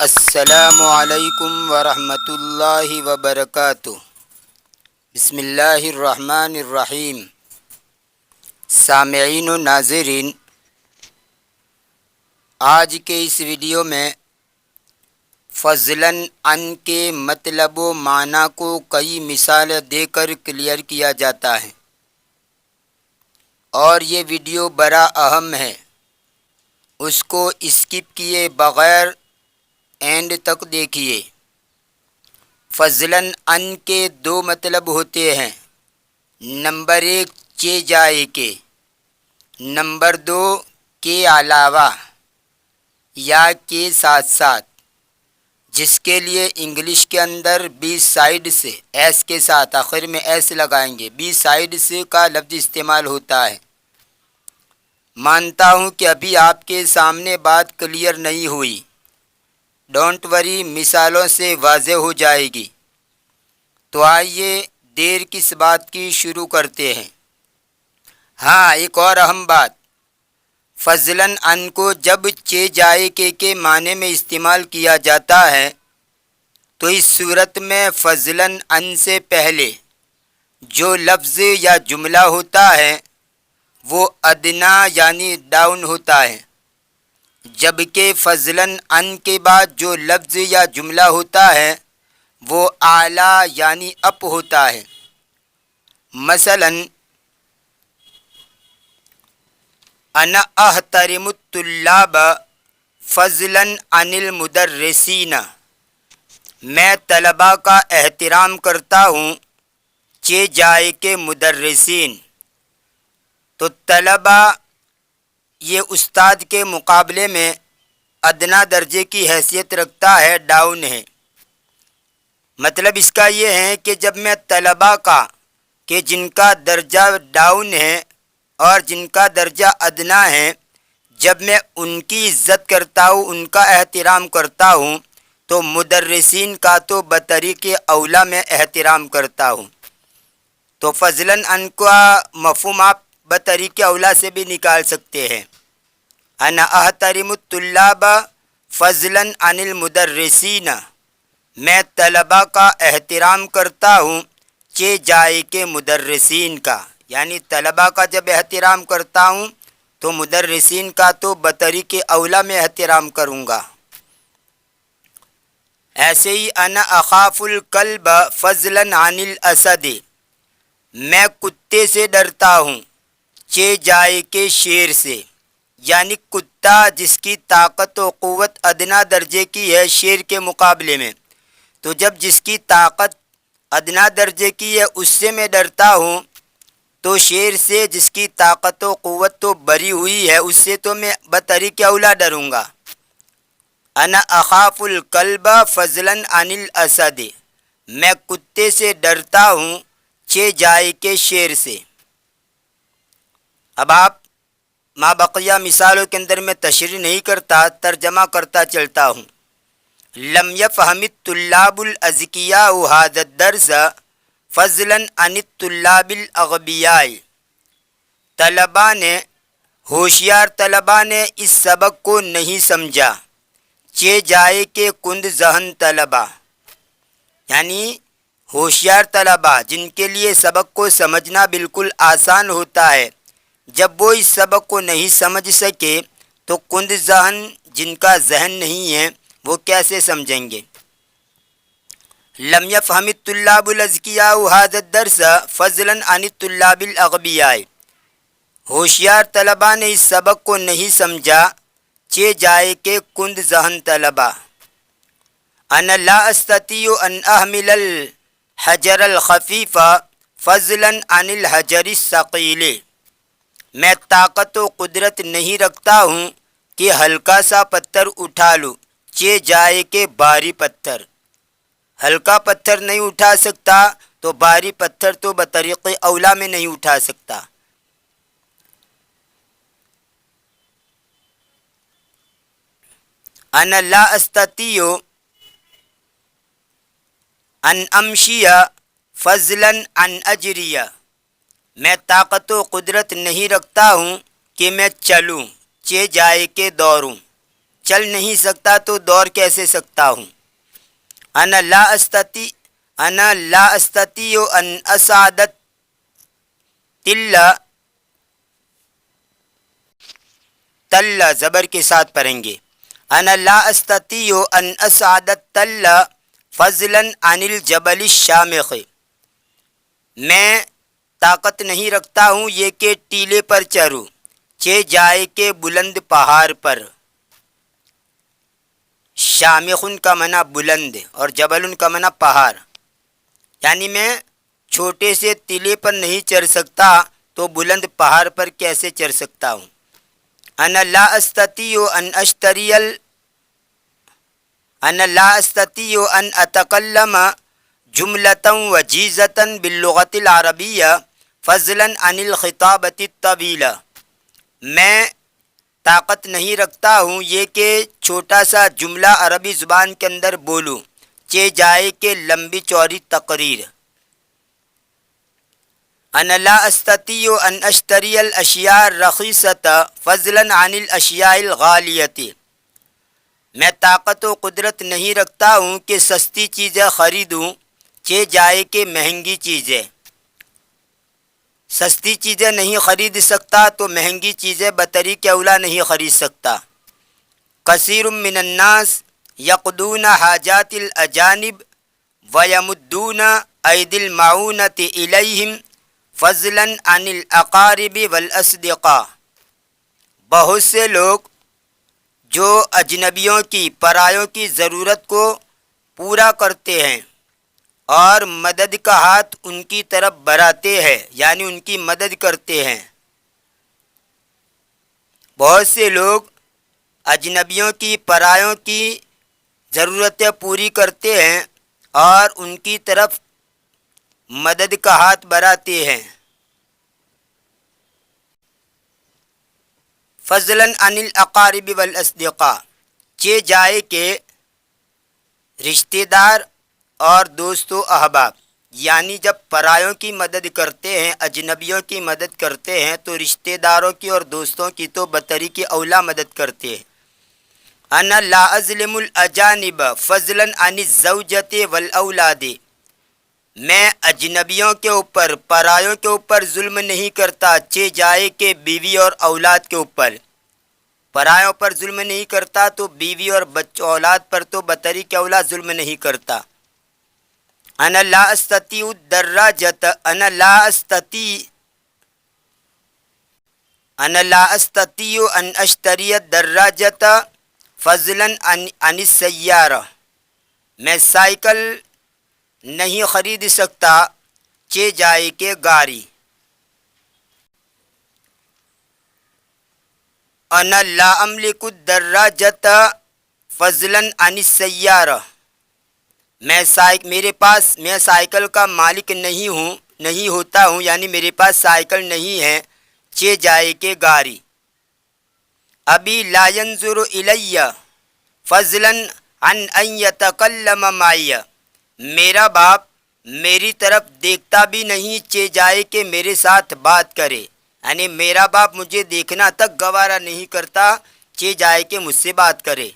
السلام علیکم ورحمۃ اللہ وبرکاتہ۔ بسم اللہ الرحمن الرحیم۔ سامعین و ناظرین، آج کے اس ویڈیو میں فضلاً عن کے مطلب و معنی کو کئی مثالیں دے کر کلیئر کیا جاتا ہے، اور یہ ویڈیو بڑا اہم ہے، اس کو اسکپ کیے بغیر اینڈ تک دیکھیے۔ فضلاً عن کے دو مطلب ہوتے ہیں، نمبر 1 چے جائے کے، نمبر 2 کے علاوہ یا کے ساتھ ساتھ، جس کے لیے انگلش کے اندر بی سائڈ سے ایس کے ساتھ آخر میں ایس لگائیں گے، بی سائڈ سے کا لفظ استعمال ہوتا ہے۔ مانتا ہوں کہ ابھی آپ کے سامنے بات کلیئر نہیں ہوئی، ڈونٹ وری، مثالوں سے واضح ہو جائے گی۔ تو آئیے دیر کس بات کی شروع کرتے ہیں۔ ہاں، ایک اور اہم بات، فضلاً عن کو جب چے جائے کے معنی میں استعمال کیا جاتا ہے تو اس صورت میں فضلاً عن سے پہلے جو لفظ یا جملہ ہوتا ہے وہ ادنا یعنی ڈاؤن ہوتا ہے، جبکہ فضلاً عن کے بعد جو لفظ یا جملہ ہوتا ہے وہ اعلیٰ یعنی اپ ہوتا ہے۔ مثلاً انا احترم الطلاب فضلاً عن المدرسین، میں طلباء کا احترام کرتا ہوں چے جائے کے مدرسین۔ تو طلباء یہ استاد کے مقابلے میں ادنا درجے کی حیثیت رکھتا ہے، ڈاؤن ہے۔ مطلب اس کا یہ ہے کہ جب میں طلباء کا کہ جن کا درجہ ڈاؤن ہے اور جن کا درجہ ادنا ہے، جب میں ان کی عزت کرتا ہوں، ان کا احترام کرتا ہوں، تو مدرسین کا تو بطریق اولا میں احترام کرتا ہوں۔ تو فضلاً عن کا مفہوم آپ بطریق اولا سے بھی نکال سکتے ہیں۔ انا احترم الطلاب فضلاً عن المدرسین، میں طلباء کا احترام کرتا ہوں چے جائے کے مدرسین کا، یعنی طلباء کا جب احترام کرتا ہوں تو مدرسین کا تو بطریق اولا میں احترام کروں گا۔ ایسے ہی انا اخاف الکلب فضلاً عن الاسد، میں کتے سے ڈرتا ہوں چے جائے کے شیر سے، یعنی کتا جس کی طاقت و قوت ادنا درجے کی ہے شیر کے مقابلے میں، تو جب جس کی طاقت ادنا درجے کی ہے اس سے میں ڈرتا ہوں، تو شیر سے جس کی طاقت و قوت تو بری ہوئی ہے اس سے تو میں بطریق اولا ڈروں گا۔ انا اخاف الکلب فضلاً عن الاسد، میں کتے سے ڈرتا ہوں چے جائے کے شیر سے۔ اب آپ ما بقیہ مثالوں کے اندر میں تشریح نہیں کرتا، ترجمہ کرتا چلتا ہوں۔ لم يفهم الطلاب الاذکیاء هذا الدرس فضلاً عن الطلاب الاغبیاء، ہوشیار طلباء نے اس سبق کو نہیں سمجھا چے جائے کے کند ذہن طلباء، یعنی ہوشیار طلباء جن کے لیے سبق کو سمجھنا بالکل آسان ہوتا ہے، جب وہ اس سبق کو نہیں سمجھ سکے تو کند ذہن جن کا ذہن نہیں ہے وہ کیسے سمجھیں گے۔ لم يفهم الطلاب الاذکیاء هذا الدرس فضلاً عن الطلاب الاغبیاء، ہوشیار طلباء نے اس سبق کو نہیں سمجھا چے جائے کے کند ذہن طلباء۔ انا لا استطيع ان احمل الحجر الخفیف فضلاً عن الحجر الثقیل، میں طاقت و قدرت نہیں رکھتا ہوں کہ ہلکا سا پتھر اٹھا لوں چے جائے کے بھاری پتھر، ہلکا پتھر نہیں اٹھا سکتا تو بھاری پتھر تو بطریق اولا میں نہیں اٹھا سکتا۔ انا لا استطيع ان امشی فضلاً عن اجری، میں طاقت و قدرت نہیں رکھتا ہوں کہ میں چلوں چے جائے کے دوڑوں۔ چل نہیں سکتا تو دوڑ کیسے سکتا ہوں؟ انا لا استطیع ان اصعد تل زبر کے ساتھ پڑھیں گے. انا لا استطیع ان اصعد التل فضلا عن الجبل الشامخ. میں طاقت نہیں رکھتا ہوں یہ کہ ٹیلے پر چڑھوں چہ جائے کے بلند پہاڑ پر. شامخن کا معنی بلند اور جبل کا معنی پہاڑ، یعنی میں چھوٹے سے ٹیلے پر نہیں چڑھ سکتا تو بلند پہاڑ پر کیسے چڑھ سکتا ہوں. انا لا استطیع ان اتکلم جملة وجیزة باللغة العربیہ فضلا عن الخطابة الطویلہ. میں طاقت نہیں رکھتا ہوں یہ کہ چھوٹا سا جملہ عربی زبان کے اندر بولوں چہ جائے کہ لمبی چوڑی تقریر. انا لا استطیع ان اشتری الاشیاء الرخیصة فضلا عن الاشیاء الغالیة. میں طاقت و قدرت نہیں رکھتا ہوں کہ سستی چیزیں خریدوں چہ جائے کہ مہنگی چیزیں. سستی چیزیں نہیں خرید سکتا تو مہنگی چیزیں بطریق اولا نہیں خرید سکتا. کثیر من الناس یقضون حاجات الاجانب ویمدون ایدی المعونة الیہم فضلا عن الاقارب والاصدقاء. بہت سے لوگ جو اجنبیوں کی پرایوں کی ضرورت کو پورا کرتے ہیں اور مدد کا ہاتھ ان کی طرف بڑھاتے ہیں، یعنی ان کی مدد کرتے ہیں. بہت سے لوگ اجنبیوں کی پرایوں کی ضرورتیں پوری کرتے ہیں اور ان کی طرف مدد کا ہاتھ بڑھاتے ہیں. فضلا عن الاقارب والاصدقاء، چہ جائے کہ رشتہ دار اور دوست و احباب، یعنی جب پرایوں کی مدد کرتے ہیں، اجنبیوں کی مدد کرتے ہیں تو رشتہ داروں کی اور دوستوں کی تو بطریق اولا مدد کرتے ہیں. انا لا اظلم الاجانب فضلا عن الزوجة والاولاد. میں اجنبیوں کے اوپر، پرایوں کے اوپر ظلم نہیں کرتا چہ جائے کہ بیوی اور اولاد کے اوپر. پرایوں پر ظلم نہیں کرتا تو بیوی اور بچوں اولاد پر تو بطریق اولا ظلم نہیں کرتا. انا لا استطیع ان اشتری الدراجة فضلا عن السیارہ. میں سائیکل نہیں خرید سکتا چہ جائے کہ گاڑی. انا لا املک الدراجة فضلا عن السیارہ. میں سائیکل کا مالک نہیں ہوتا ہوں، یعنی میرے پاس سائیکل نہیں ہے چہ جائے کہ گاڑی. ابی لا ينظر الی فضلا عن ان یتکلم معی. میرا باپ میری طرف دیکھتا بھی نہیں چہ جائے کہ میرے ساتھ بات کرے، یعنی میرا باپ مجھے دیکھنا تک گوارا نہیں کرتا چہ جائے کہ مجھ سے بات کرے.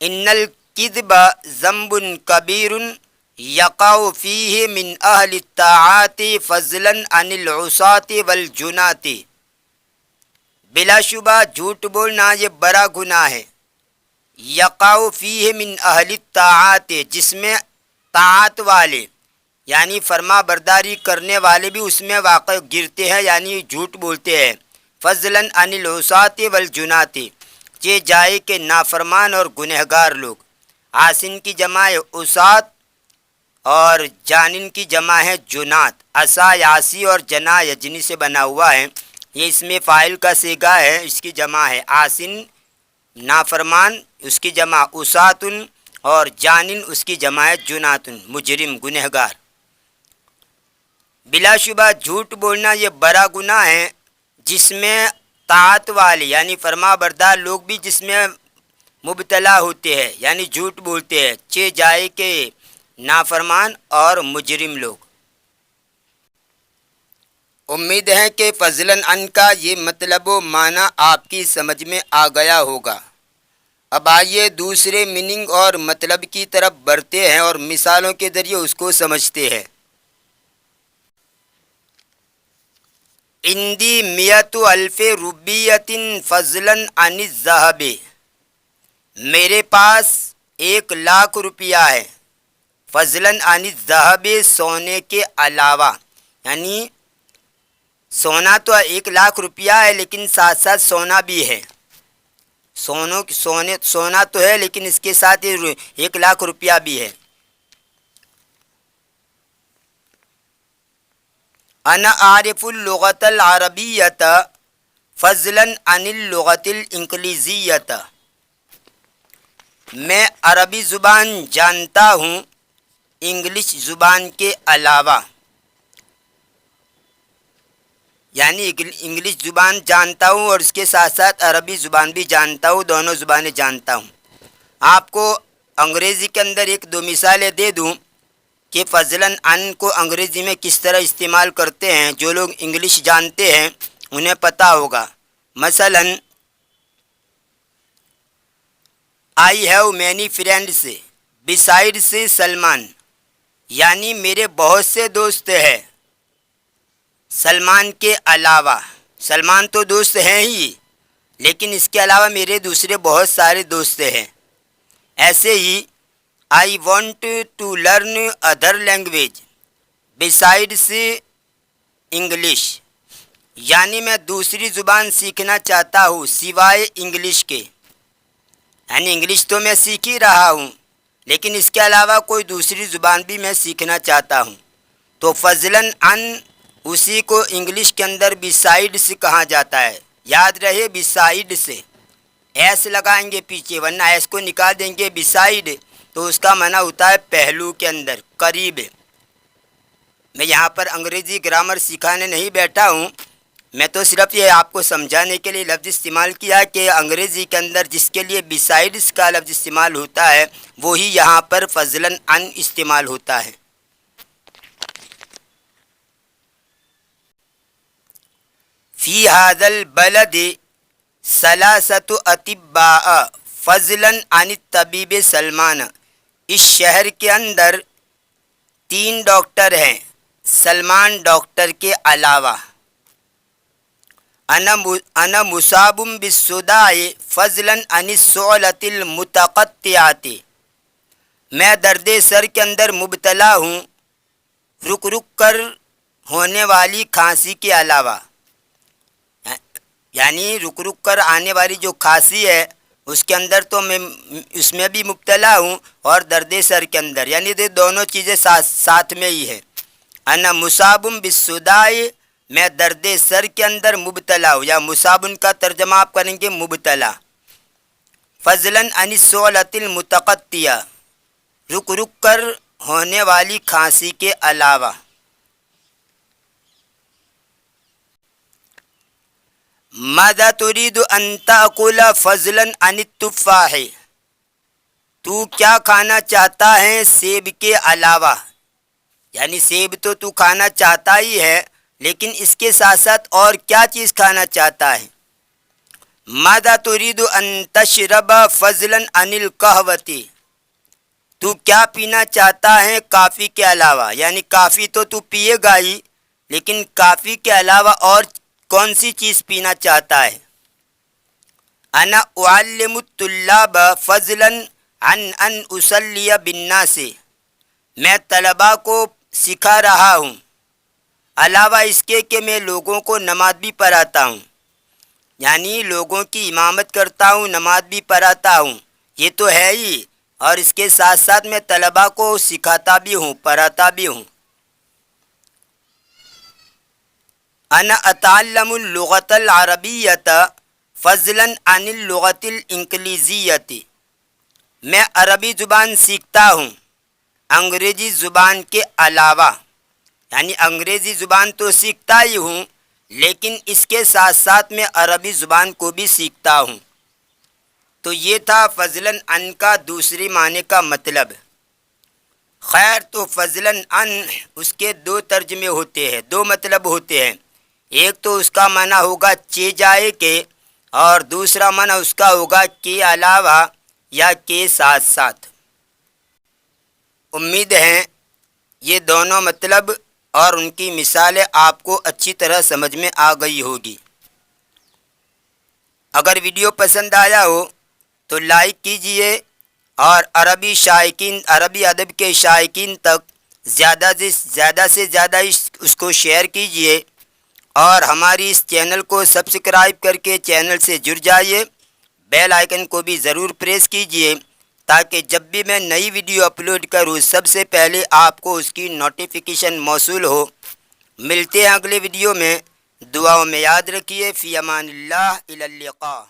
ان الکذب ذنب کبیر یقع فیہ من اہل الطاعات فضلا عن العصاة والجنات. بلا شبہ جھوٹ بولنا یہ بڑا گناہ ہے. یقع فیہ من اہل الطاعات، جس میں طاعت والے یعنی فرما برداری کرنے والے بھی اس میں واقع گرتے ہیں، یعنی جھوٹ بولتے ہیں. فضلا عن العصاة والجنات، چہ جائے کہ نافرمان اور گنہگار لوگ. عاصن کی جمع ہے عصات اور جانن کی جمع ہے جنات. عصا یاسی اور جنا یجنی سے بنا ہوا ہے. یہ اس میں فاعل کا صیغہ ہے، اس کی جمع ہے عاصن نافرمان، اس کی جمع عصاتن، اور جانن اس کی جمع ہے جناتن مجرم گنہگار. بلا شبہ جھوٹ بولنا یہ بڑا گناہ ہے جس میں طاعت والے یعنی فرما بردار لوگ بھی جس میں مبتلا ہوتے ہیں، یعنی جھوٹ بولتے ہیں، چہ جائے کہ نافرمان اور مجرم لوگ. امید ہے کہ فضلاً عن کا یہ مطلب و معنی آپ کی سمجھ میں آ گیا ہوگا. اب آئیے دوسرے میننگ اور مطلب کی طرف بڑھتے ہیں اور مثالوں کے ذریعے اس کو سمجھتے ہیں۔ عندی میت الف روبیت فضلا عن الذهب، میرے پاس 1,00,000 روپیہ ہے، فضلا عن الذهب، سونے کے علاوہ، یعنی سونا تو 1,00,000 روپیہ ہے لیکن ساتھ ساتھ سونا بھی ہے، سونا تو ہے لیکن اس کے ساتھ 1,00,000 روپیہ بھی ہے۔ انا عارف اللغت العربیت فضلا عن اللغت الانگلیزیت، میں عربی زبان جانتا ہوں انگلش زبان کے علاوہ، یعنی انگلش زبان جانتا ہوں اور اس کے ساتھ ساتھ عربی زبان بھی جانتا ہوں، دونوں زبانیں جانتا ہوں۔ آپ کو انگریزی کے اندر 1-2 مثالیں دے دوں کہ فضلاً عن کو انگریزی میں کس طرح استعمال کرتے ہیں، جو لوگ انگلش جانتے ہیں انہیں پتہ ہوگا۔ مثلاً I have many friends besides Salman, یعنی میرے بہت سے دوست ہیں سلمان کے علاوہ، سلمان تو دوست ہیں ہی لیکن اس کے علاوہ میرے دوسرے بہت سارے دوست ہیں۔ ایسے ہی I want to learn other language besides English, یعنی میں دوسری زبان سیکھنا چاہتا ہوں سوائے انگلش کے، یعنی انگلش تو میں سیکھ ہی رہا ہوں لیکن اس کے علاوہ کوئی دوسری زبان بھی میں سیکھنا چاہتا ہوں۔ تو فضلاً عن اسی کو انگلش کے اندر بسائڈ سے کہا جاتا ہے، یاد رہے بسائڈ سے، ایس لگائیں گے پیچھے ورنہ ایس کو نکال دیں گے بسائڈ تو اس کا معنی ہوتا ہے پہلو کے اندر، قریب۔ میں یہاں پر انگریزی گرامر سکھانے نہیں بیٹھا ہوں، میں تو صرف یہ آپ کو سمجھانے کے لیے لفظ استعمال کیا کہ انگریزی کے اندر جس کے لیے بسائڈس کا لفظ استعمال ہوتا ہے وہی یہاں پر فضلاً عن استعمال ہوتا ہے۔ فی هذا البلد ثلاثۃ اطباء فضلاً عن الطبیب سلمان، اس شہر کے اندر 3 ڈاکٹر ہیں سلمان ڈاکٹر کے علاوہ۔ انا مصاب بالصداع فضلاً عن الصعلۃ المتقطعۃ، میں درد سر کے اندر مبتلا ہوں رک رک کر ہونے والی کھانسی کے علاوہ، یعنی رک رک کر آنے والی جو کھانسی ہے اس کے اندر تو میں اس میں بھی مبتلا ہوں اور درد سر کے اندر، یعنی یہ دونوں چیزیں ساتھ میں ہی ہے۔ انا مصاب بالصداع، میں درد سر کے اندر مبتلا ہوں، یا مصابن کا ترجمہ آپ کریں گے مبتلا۔ فضلاً عن الصعلۃ المتقطعہ، رک رک کر ہونے والی کھانسی کے علاوہ۔ ماذا تريد ان تأكل فضلاً عن التفاح، تو کیا کھانا چاہتا ہے سیب کے علاوہ، یعنی سیب تو کھانا چاہتا ہی ہے لیکن اس کے ساتھ ساتھ اور کیا چیز کھانا چاہتا ہے۔ ماذا تريد ان تشرب فضلاً عن القهوة، تو کیا پینا چاہتا ہے کافی کے علاوہ، یعنی کافی تو پیے گا ہی لیکن کافی کے علاوہ اور کون سی چیز پینا چاہتا ہے۔ انا اعلم الطلاب فضلاً عن ان اصلی بالناس، میں طلباء کو سکھا رہا ہوں علاوہ اس کے کہ میں لوگوں کو نماز بھی پڑھاتا ہوں، یعنی لوگوں کی امامت کرتا ہوں، نماز بھی پڑھاتا ہوں، یہ تو ہے ہی، اور اس کے ساتھ ساتھ میں طلباء کو سکھاتا بھی ہوں، پڑھاتا بھی ہوں۔ انا اتعلم اللغت العربیت فضلاً عن اللغت الانگلیزیت، میں عربی زبان سیکھتا ہوں انگریزی زبان کے علاوہ، یعنی انگریزی زبان تو سیکھتا ہی ہوں لیکن اس کے ساتھ ساتھ میں عربی زبان کو بھی سیکھتا ہوں۔ تو یہ تھا فضلاً عن کا دوسری معنی کا مطلب۔ خیر، تو فضلاً عن اس کے 2 ترجمے ہوتے ہیں، 2 مطلب ہوتے ہیں، ایک تو اس کا معنی ہوگا چے جائے کے، اور دوسرا معنی اس کا ہوگا کے علاوہ یا کے ساتھ ساتھ۔ امید ہے یہ دونوں مطلب اور ان کی مثالیں آپ کو اچھی طرح سمجھ میں آ گئی ہوگی۔ اگر ویڈیو پسند آیا ہو تو لائک کیجئے اور عربی ادب کے شائقین تک زیادہ سے زیادہ اس کو شیئر کیجئے، اور ہماری اس چینل کو سبسکرائب کر کے چینل سے جڑ جائیے۔ بیل آئیکن کو بھی ضرور پریس کیجئے تاکہ جب بھی میں نئی ویڈیو اپلوڈ کروں سب سے پہلے آپ کو اس کی نوٹیفیکیشن موصول ہو۔ ملتے ہیں اگلے ویڈیو میں، دعاؤں میں یاد رکھیے۔ فی امان اللہ، الی اللقاء۔